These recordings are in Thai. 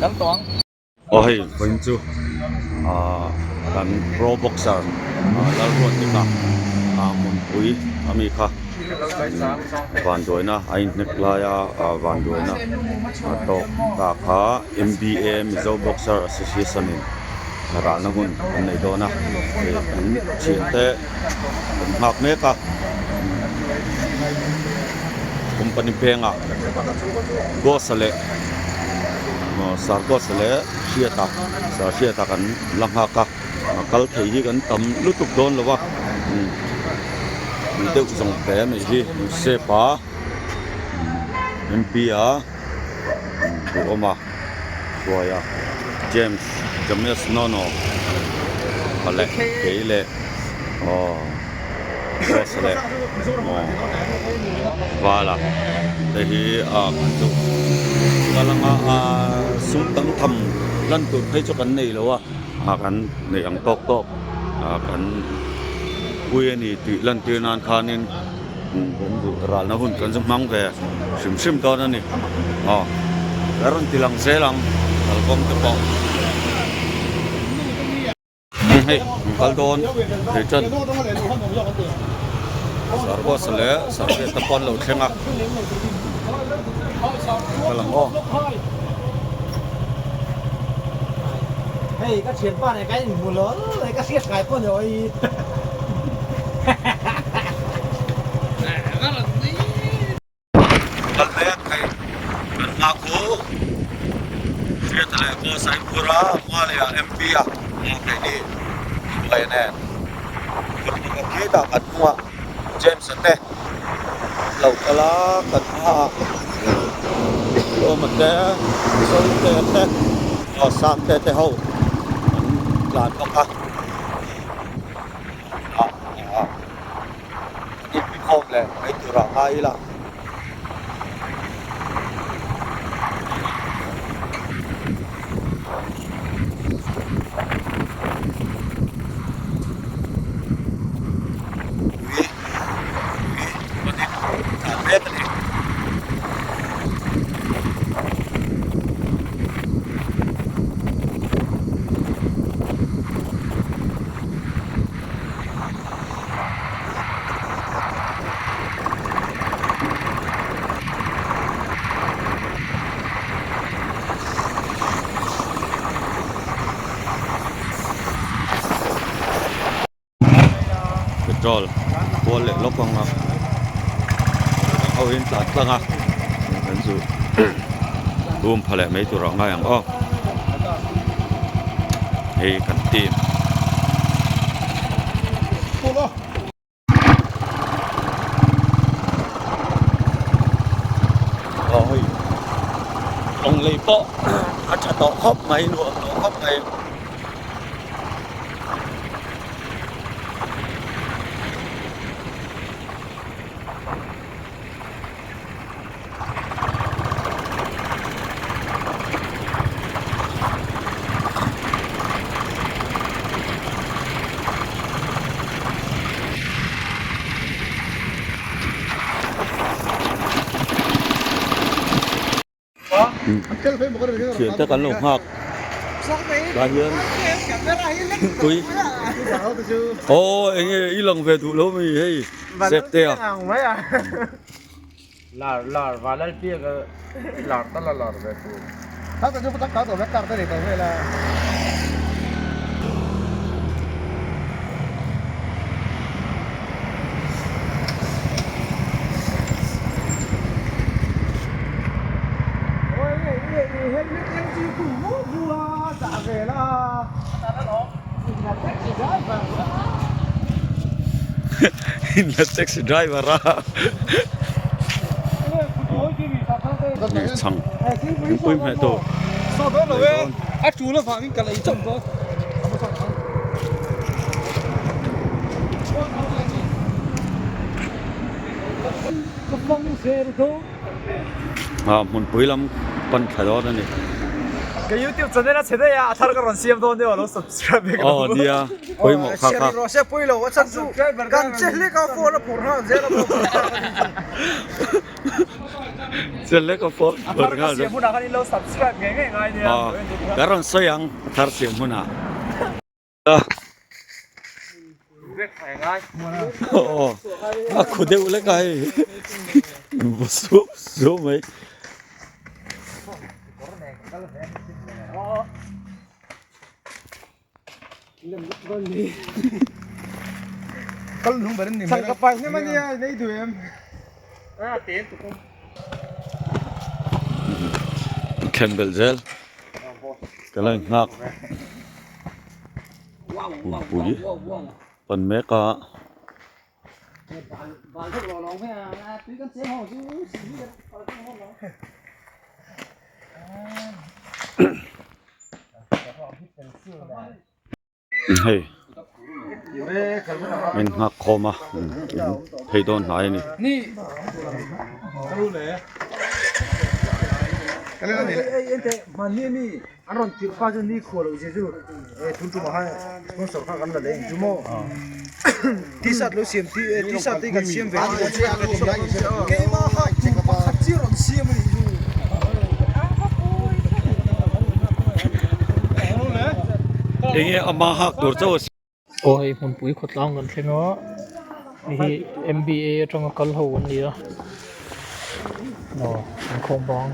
Gắn toán. Ôi, vinh chú Gắn pro boxer Lal ruột đi cả Môn bùi Ami khá Vạn đuổi na Anh nịch lại Vạn đuổi na Tộc Cả khá MBA Mizo Boxer Association in Rã na hôn Anh này đó na Anh chiến tế Anh hạc mê cả Company penga Go sale Sargo sale Sieta Sa sieta kan Langha ka Kal thei hi kan tam lutuk don lawa Mình tiêu dòng té này hi xe pa MPA của oma rồi James James Nono ale cái lệ Boss lệ voilà đây hi tu kalang sung tang tham lan tu thấy cho kan nei lo kan nei ang tok tok kan quê ni ti lan ti nan khanin ral na hun kan zum mang ve sim sim to na ni ran ti lang se lang al kom te po hey kal don te chan sarbo sale sarbe tapon lo thenga kalang hey cái chuyện ba này cái mù lớn cái siết cái con rồi Kalbeyak kay Nako Siyatala ko sa Ipura Malia MPA kay ni Bayanan kung nakakita at mga James ate law kala katha o magda so ate o sakte te ho lan ka Ipi kom le ay tura ay la Petrol boleh lokong in tat lang kan su phale mấy tu rong ngai ang hey kantin ôi ông lấy bộ cha to khóc mấy nữa khóc mấy chuyện tất cả lồng học là hiền túi anh ấy lần về thủ lỗ mì hay dẹp tè là và lên kia là tất là về thủ tất cả chúng ta tổ vét card để tổ về là là taxi driver ra chẳng những quên mẹ tổ sau đó là về chú là phạm cái lấy chồng thôi muốn bơi lắm pan khai đó này cái YouTube channel sẽ đây à thằng con xem thôi nếu nó subscribe cái đi à bơi một khắc khắc rồi sẽ bơi lâu chắc chú cần chơi lấy cái phone là phone ha dễ lắm เสร็จแล้วก็โฟนเปิดงาน เสียผู้นักนี่เรา subscribe ง่ายๆเนี่ย Karon sayang tarsim muna. เรียกง่าย Oo. Ako din wala kay. So may. Kalau nung barin ni. Sangkapas naman niya, naido em. Tin tukong. Campbell gel. Kalang ngak. Puji. Pan meka. Hey. Min ngak koma. Thầy don nai ni. Ni. Kalau le. Kalau ni. Ente mani ni. Aron tirpa jo ni kholo jeju. Tuntu maha sponsor kha kan la le. Jumo. T-shirt lo siam T-shirt ti kan siam ve. Ke ma ha khachi ron siam ni ju. Ini amahak dur chaw. โอ้ยมันปุ๋ยขดลองกันใช่ไหมวะนี่ MBA ตรงกับเขาวันนี้เนาะมันคงบอง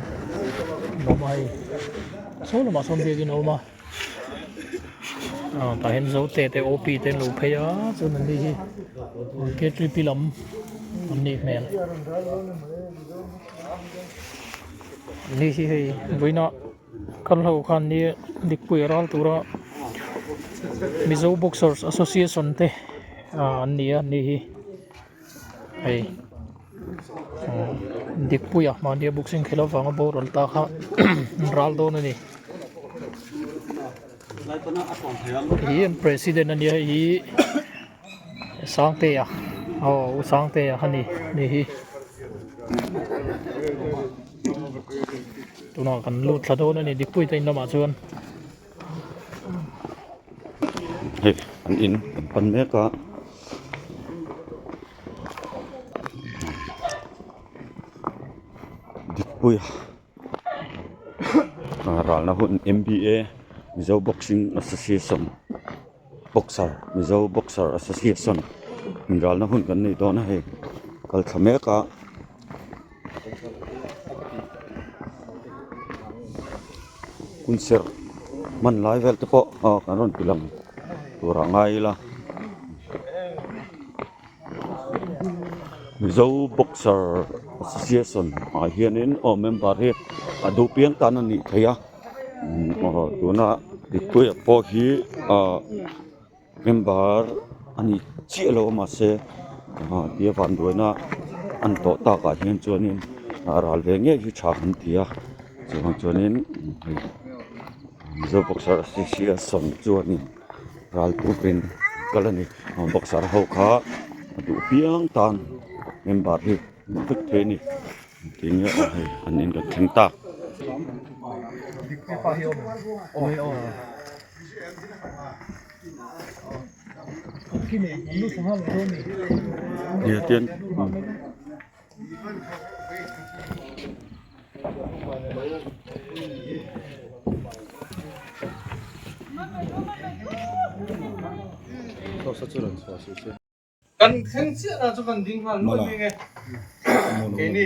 นมไอ้โซ่ลมาส่งเดียกินออกมาแต่เห็นโซ่แต่ OP เต็มรูปเพียส่วนนั้นดีเกตรีพิลัมอันนี้แมนนี่สิเฮ้ยวินาคันเขาคันนี้ดิกปุยรัลตัวMizo Boxers Association te ania ni ai dikpuya ma dia boxing khela wanga bo ral ta kha ral do ni hi president ania hi sang te ya sang te ya hani ni hi tuna kan lut thado ni dikpui te na ma chuan Hey, pan meka. Dikpuy. Ral na hun MBA, Mizo Boxing Association. Mizo Boxer Association. Ral na hun kan ni do na he. Kal khameka. Kunser man live vel te po karon pilang Turangai lah. Mizo Boxer Association. Hianin member he adu piang tanan ni thaya. Tuna dikui po hi member ani chielo ma se dia van doina an to ta ka hian chuanin ral ve nge hi tha han tia. Chuanin Mizo Boxer Association chuanin ral pupin kalani boxer ho kha du piang tan member hi thik the ni tinga anin ka thingta dia tiên Kan sensia na so kan ding hal mo ni Kini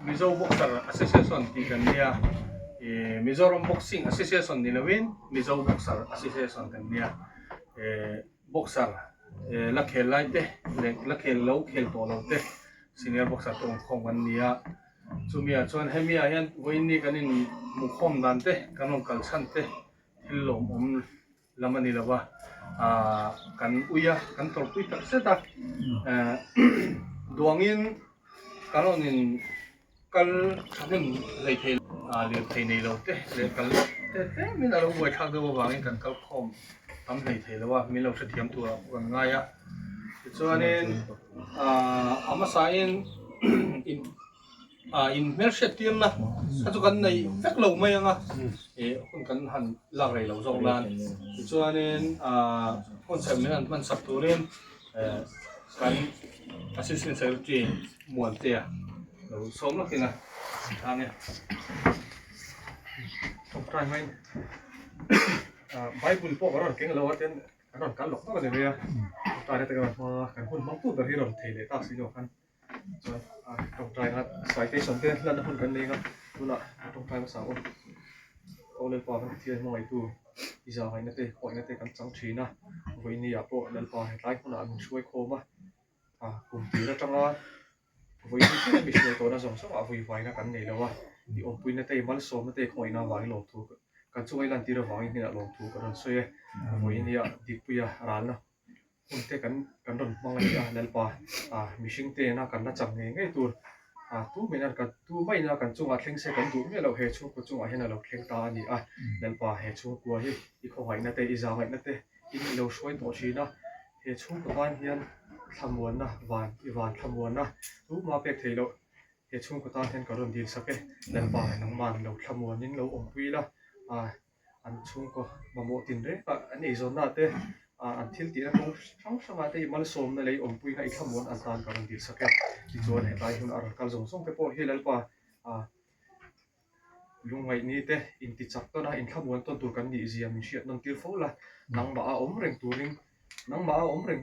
Mizo Boxer Association ti kan dia Mizoram Boxing Association ni lawin Mizo Boxer Association kan dia boxer la khel lai te la khel lo khel to lo te senior boxer tong khong kan dia chumia chuan hemia hian voini kanin mukhom dan te kanon kalsan te hilom lamani lawa kan uya kan torpui tak seta duangin kanonin kal khanin leithel le theinei lo te le kal te min alo boi thak do wangin kan kal khom tam leithel lawa min lo thiam tu kan ngaya chuanin amasain in merchet tiam na chu kan nei vek lo mai anga hun kan han la rei lo zong lan chuanin concept man sap turin kan assistant secretary muan te เราซ้อมแล้วกินนะทางเนี่ยต้องทำให้ใบบุญพวกเราเก่งเราว่าเต้นเราการหลอกต้องกันเลยนะตายได้แต่กันมาการหุ่นมังคุดที่เราเทเลยตักสิโยกันส่วนต้องทำครับสายเตะสองเต้นแล้วหุ่นกันเลยครับดูละต้องทำภาษาเอาเลยปอกันเทียนมวยตัวอีสานให้นักเตะคอยนักเตะกันจังชีนะวันนี้อยากโปรเลยปอให้ไล่คนละมันช่วยโคมกลุ่มตีแล้วจังว่าวันนี้ที่มีช่วยตัวนั้นสองสักวันไฟนะกันเลยแล้วว่าที่องค์ปุยนักเตะมันซ้อมนักเตะคอยน่าวางลงทุกกันช่วยลันตีระวังนี่นะลงทุกกันช่วยวันนี้ดิปุยร้านนะคนเตะกันโดนมองเลยเลยปอมีชิงเตะนะกันน่าจับเงี้ยตัวตู้ไม่น่ากันตู้ไม่น่ากันจุงเข่งเสกันตู้เนี่ยเราเฮชุกจุงเห็นเราเข่งตานี่เลยปอเฮชุกว่าอีกคนนักเตะอีสานนักเตะอินเราช่วยตัวชีนะเฮชุกกับบ้านเฮียนทำวนนะวันทำวนนะรู้มาเป็ดเทโลเฮชุกกับตาเห็นก็เริ่มดีสักเลยปอน้ำมันเราทำวนนี่เราองคุยละอันชุกก็มาโมตินเลยอันนี้ส่วนนั้นเตะอันที่ตีนั้นช่องสมาธิมันสมในเลยองคุยให้ทำวนอันตานก็เริ่มดีสักที่ส่วนเหตุใดคุณอาร์การส่งไปพอเฮเลยปอลุงไว้นี่เตะอินติจักตัวนะอินทำวนต้นตัวกันดีสิมันเชียดนั่งตีฟูละนังบ้าเร่งตัวริงนังบ้าเร่ง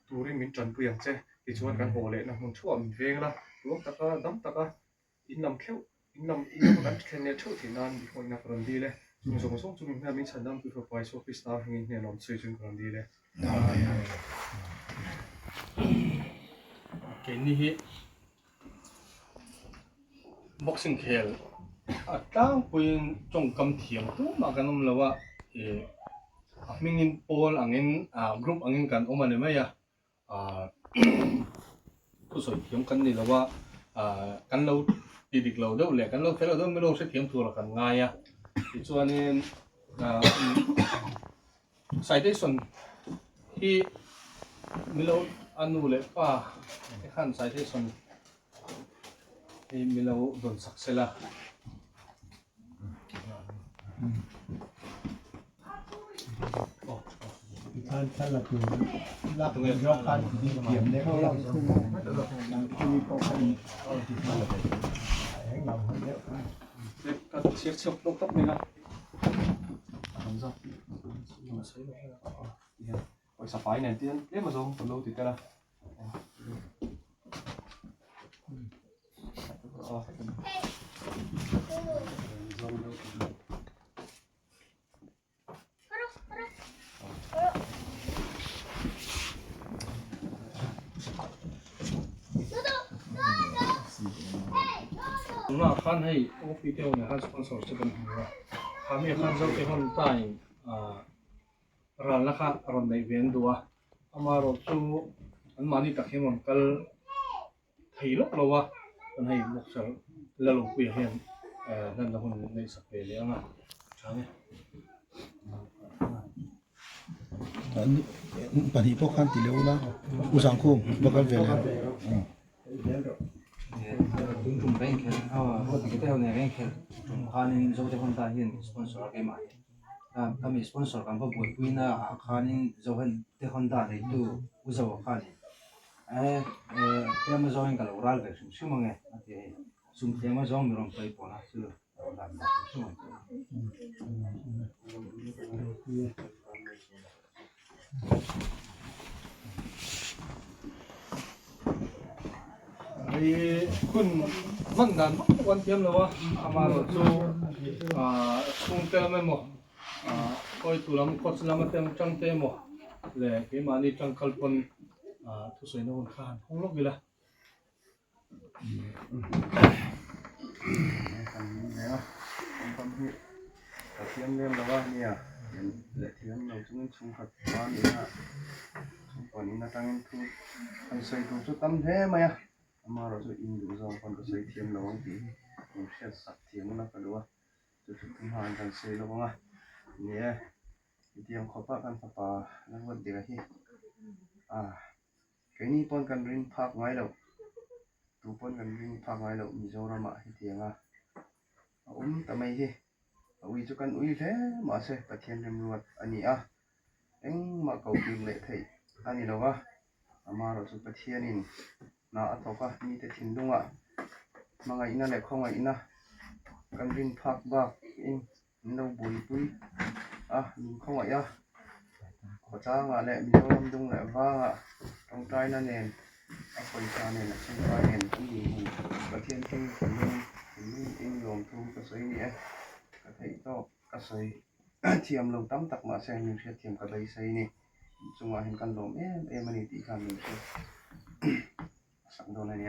ตัวริงมินจันเปลี่ยนเจ้ที่ชวนกันโหเลยนะมันชั่วมันเวงละลูกตะกะดำตะกะอินนำเข้าอินนำกันแค่เนี่ยชั่วที่นั่นอีกคนนักรันดีเลยส่งจุ่มเนี่ยมินฉันนำตัวไฟโซฟิสตาร์หินเนี่ยนอนช่วยจุ่มรันดีเลยเกณฑ์นี้บ็อกซิ่งเคลตั้งปุยจงกำเทียมตัวมากันนั่นแล้วว่ามิงินโพลอังเงินกรุ๊ปอังเงินกันออกมาเนี่ยไหมผู้สวยเทียมกันนี่แล้วว่ากันเราดิกเราเดี๋ยวแหละกันเราแค่เราไม่รู้ใช้เทียมตัวละกันง่ายที่ส่วนนี้ใส่ได้ส่วนที่ไม่รู้อันนู้นเลยป่ะที่ขั้นใส่ได้ส่วนที่ไม่รู้โดนสักเสร็จละท่านละคือรับยกการที่เขียนได้เข้าเราคือที่มีปกติให้เราเยอะก็เสียบลงตับนี่นะทำซะมาใส่ลงไปไว้สบายเนี่ยที่นั่นเรียกมาส่งตัวเราติดกันละน่าขันให้โอ้พี่เจ้าเนี่ยขันสปอนเซอร์จะเป็นหัวข้ามีขันเจ้าที่คนใต้ร้านละค่ะร้านในเวียนดัวอามารถจูอันมานี่ตักให้มันกัลไทยล็อกเราวะอันให้บุกเสร็จแล้วลงคุยเห็นนั่นละคนในสเปรย์เลยนะใช่ไหมอันนี้ปฏิพวกขันติเลวนะอุสังคุมบักกันเวลาจุ่มแบงค์เขาติดเท่าในแบงค์จุ่มข้านินโจเทคนตาเห็นสปอนเซอร์กันมาถ้ามีสปอนเซอร์กันพอบุยปุยนะข้านินโจเห็นเทคนตาเลยดูอุตสาหข้านินเทมาโจเห็นกันเรารักเลยชุ่มมั้งไงชุ่มเทมาโจมีรำไปปนะชื่อรักชุ่มมั้งคุณมันดันวันเทียมเลยวะอามาเราจูคงเตลไม่หมดคอยตุลามคอสลามเต็มจังเต็มหมดเลยที่มานี่จังคัลปนทุกส่วนในวันข้านห้องล็อกอยู่ละเนี่ยทำที่เทียมเล่มแล้วว่าเนี่ยเทียมเราจึงชงขัดบ้านนี่นะชงก่อนนี้นะตั้งทุกอันใส่ทุกชุดตั้มแท้ไหมAmaro so Indo so kon ko sai thiam lo ang ti ko shet sak thiam na ka lo chu chu tum han kan sei lo nga ne thiam kho pa kan pa na wat de hi cái ni pon kan ring phak ngai lo tu pon kan ring phak ngai lo Mizoram hi thianga ta mai hi ui chu kan ui the ma se pathian rim ruat ani eng ma kau kim le thei ani lo wa Amaro so pathianin na atoka ni te thindunga mga ina le khonga ina kan rin phak ba in no bui pui min khonga ya ko cha nga le mi rom dung le wa nga tong tai na nen a koi cha nen a chen tai nen ki ni ka thien king ni in yom thu ka sei ni ka thei to ka sei thiam lo tam tak ma sen ni thiam ka dai sei ni chunga hin kan lom mani ti kan ni sak do na ni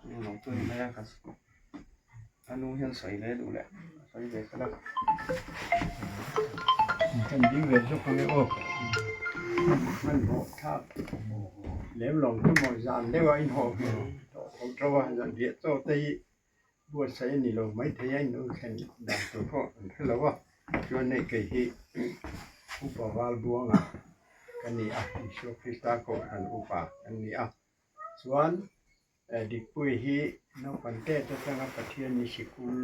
lu lo tu ni ya ka anu hian sei le du le sei ve ka la kan ding về cho con ôมันโหถ้าเลี้ยงลงก็มองจานได้ว่าอินโหของเราว่าจะเดียดโตตีบัวใส่นี่เราไม่ทะยันนู่นแค่ดังตัวพ่อเราว่าชวนในเกี่ยอุปวาลบัวอ่ะกันนี่อิโชคริสตาโกกันอุปากันนี่ส่วนดิปุยฮีนักปันเตจะตั้งประเทศนิชิคุล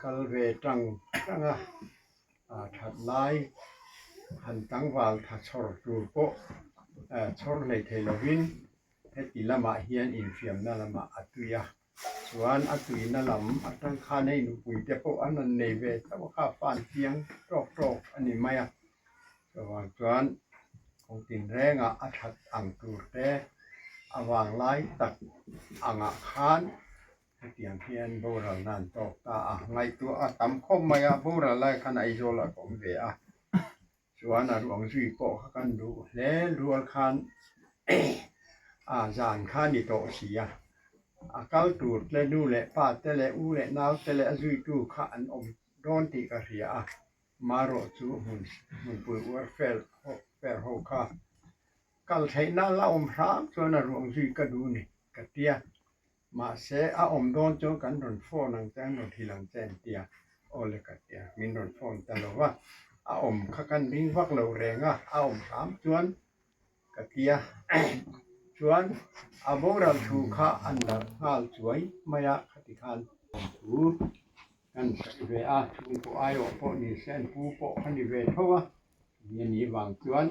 กัลเวตังตั้งถัดไล่หันตั้งวาลถัดชอร์ดูโปชอร์ในเทลวินเฮติละมาเฮียนอินฟิมนั่นละมาอัตุยาส่วนอัตุยนั่นลำอัตังข้าในหนุปุยเตโปอันนั้นในเวทว่าข้าฟันเพียงโรคอันนี้ไม่ส่วนของตินแรงอัถัดอังตูเตอวางไล่ตักอังคานเตียงเพียนโบราณนั่นตกตาไงตัวตั้มคมมาโบราณไล่ขนาดโจละของเวส่วนหลวงสุยโปกันดูและรัวคันจานข้านี่โตเสียเก้าตูดและดูและป้าแต่และอูและนาวแต่และสุยดูข้าอันอมร้อนตีกระเสียมาโรจูหุ่นปุยวัวเฟลโฮคากัลใช้น่าละอมพระส่วนหลวงสุยก็ดูนี่กระเตียมาเสอมโดนโจกันโดนฟ้อนางแจ้งโดนทีหลังแจ้งเตียโอเลกเตียมินโดนฟ้อนแต่เราว่าอมข้ากันดิ้งวักเราแรงอมสามชวนกเตียชวนโบราณถูกข้าอันดับงาสวยมายาคติคันถูกันเวชูปอายปอนี่เส้นปูปอคันดิเวเพราะว่าเย็นนี้วางชวน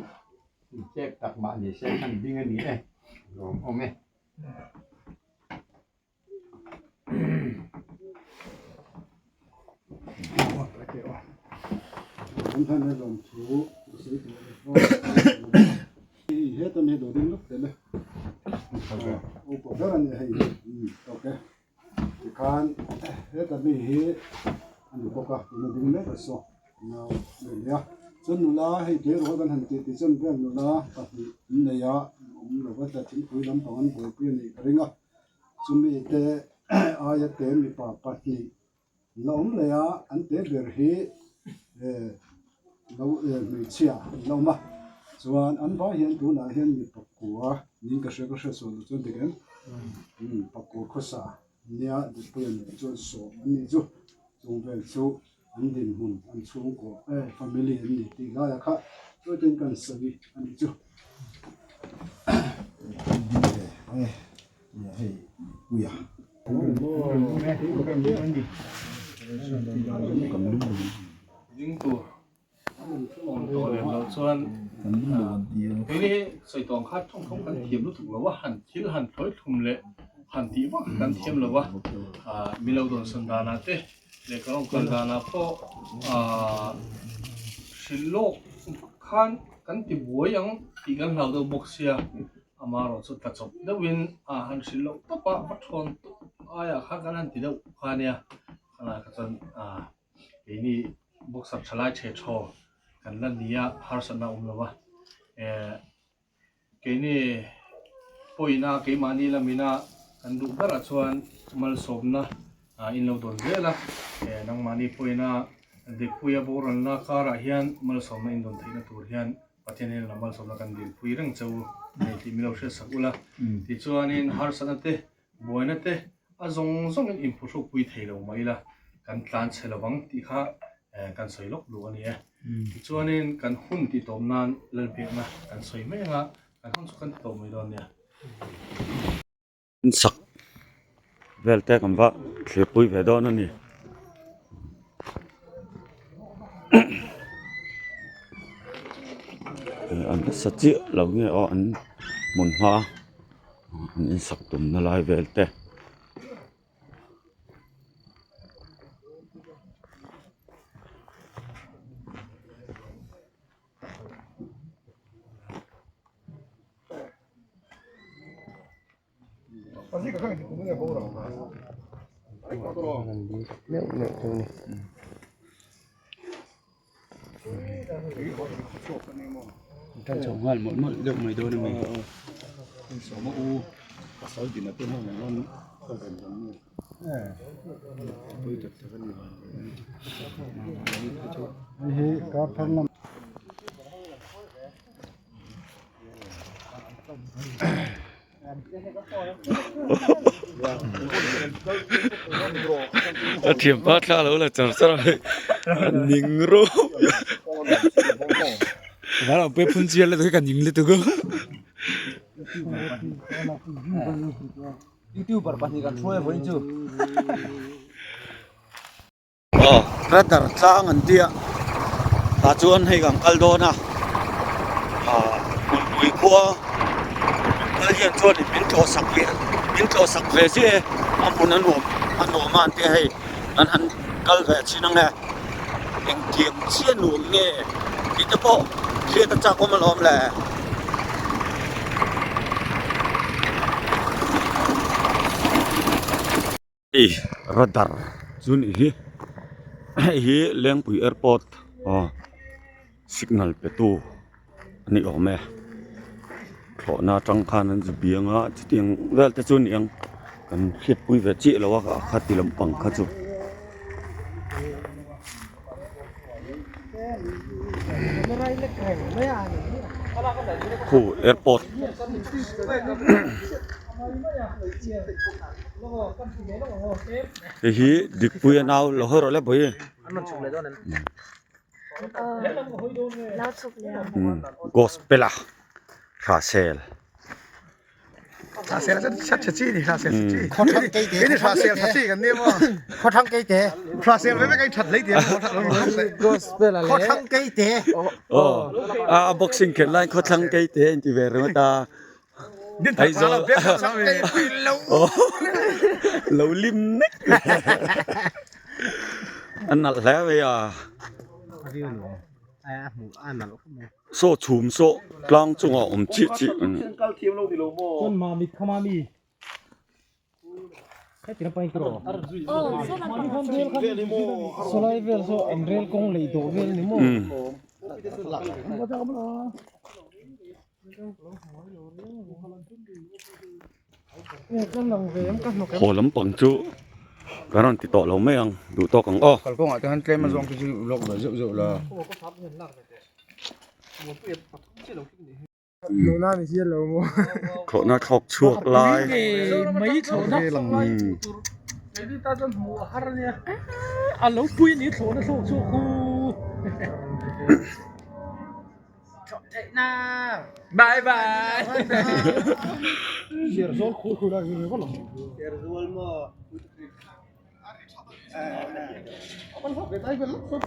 เจ็บตักบานี่เส้นคันดิ้งอันนี้ลงโอเมท่านได้ลงสู่สิ่งที่เฮ็ดในตัวดิ้งลุกเด้อโอ้ปอดอันนี้ให้โอเคการเฮ็ดอันนี้อันนี้ก็มันดิ้งเลยก็ส่งเอาเนี่ยจนnullaให้เดี๋ยวกันหันติจนเรื่องnullaก็เนี่ยยาเราก็จะถึงคุยลำพังคุยเพื่อนนี่ก็เรื่องจุ่มเตะอายเตะมีป่าปัดนี่เราเลยอันเตะเบอร์ฮีเราไม่เชื่อเรามาส่วนอันว่าเห็นตัวน่ะเห็นมีปักกัวนี่ก็เชื่อส่วนจนเด็กปักกัวข้อสาเนี่ยเด็กเพื่อนจนสอบอันนี้จู่จงเป็นจู่อันดินหุ่นอันสูงกว่าfamily อันนี้ที่เราอยากค่ะช่วยกันสวีอันนี้จู่ให้กูอยากยิงตัวตัวเลยเราส่วนทีนี้ใส่ตองคัดท่องกันเทียมรู้ถูกแล้วว่าหันทิลหันถอยทุ่มเลยหันตีว่ากันเทียมแล้วว่ามีเราโดนสันดานาเต้เด็กเรากันดานาพอสิโลกคันกันติบัวยังตีกันเราตัวบกเสียมาเราสุดตัดจบเดวินหันสิโลกตบปัดชนข้ากันหันตีเดวข้าเนี่ยขณะกันทีนี้บกสับฉลาดเชชอกันนั่นนี่ฮาร์สนาแล้วว่าทีนี้พอยน่าเกี่ยมันนี่ละมินะกันดูกระชวนมาสมนะอินเราโดนเยอะละนังมันนี่พอยน่าเด็กพุยโบราณน่าการะเฮียนมาสมอินโดนไทยนะตัวเฮียนประเทศนี้เรามาสมกันเด็กพุยเรื่องเจ้าในที่มีเราเชื่อสักอุละที่ชวนนี่ฮาร์สนาเตบัวนั่นเตจงอินพุชพุยไทยเราไม่ละกันตานเชลวังที่ข้ากันสวยลกดูอันนี้ที่ชวนนี่กันหุ่นที่ตอมนานเล่นเพียงนะกันสวยไม่งะกันหุ่นสุกันตอมไม่โดนเนี่ยสักเวลแต่คำว่าเสียปุยไปโดนนั่นนี่อันสัจจิเราเนี่ยอันมุนฟ้าอันสักตุ่มนลายเวลแต่ Trong chồng hoa mỗi một lượng mấy đôi này mình số mẫu u sáu thì là tên hơn là non không cần giống như tôi thật sự là có thân năm Thiểm phát ra lâu là chẳng sao nhìn rô đó là bếp phun chia là tôi cần nhìn lên từ cơ YouTuber pas ni kan foe voi chu rất là sang anh tia ta chuan hay gang Aldona bùi khua hiện chuan biến thọ sắc về chứ anh muốn ăn uống mà anh tia hay anh cal về chi năng nè anh kiếm chiên uống nghe đi tập bộ chia tập chắc có mà lom lẹ radar zun hi Lengpui airport signal petu ani ome tho na tang khan an zubianga chiting wel te chun yang kan khiat pui ve chi lawa ka khati lampang kha chu khu airport hi dikpui naw lo horo le boi lao chụp liền gospela Rasel Rasel rất chất chi đi Rasel chi cái này Rasel thật chiกันเนี่ยมั้ง khó thăng cây tế Rasel với cái thật lấy tiền gospel là khó thăng cây tế boxing ken line kho thang kai te anti ver ma ta điện thoại là biết sao về lâu lim nek anh nặt lẽ vậy so chum so klang chung chi con mà mít khama mi cái tiền bay kro con vel kan solai vel so amrel kong lei do vel ni mo hồ lắm bằng chú cái này thì tỏ lâu mấy anh đủ to càng o còn có ngại tôi claim mà dùng cái lộc là rượu là lô na thì chia lô mua khổ nó khóc chuột lại mấy chỗ nó cái đi ta chân mù har nha lâu pui ní chỗ nó chỗ khu thế na bye bye chia rồi khu là gì có lắm chia rồi mà con học cái tay vẫn lắm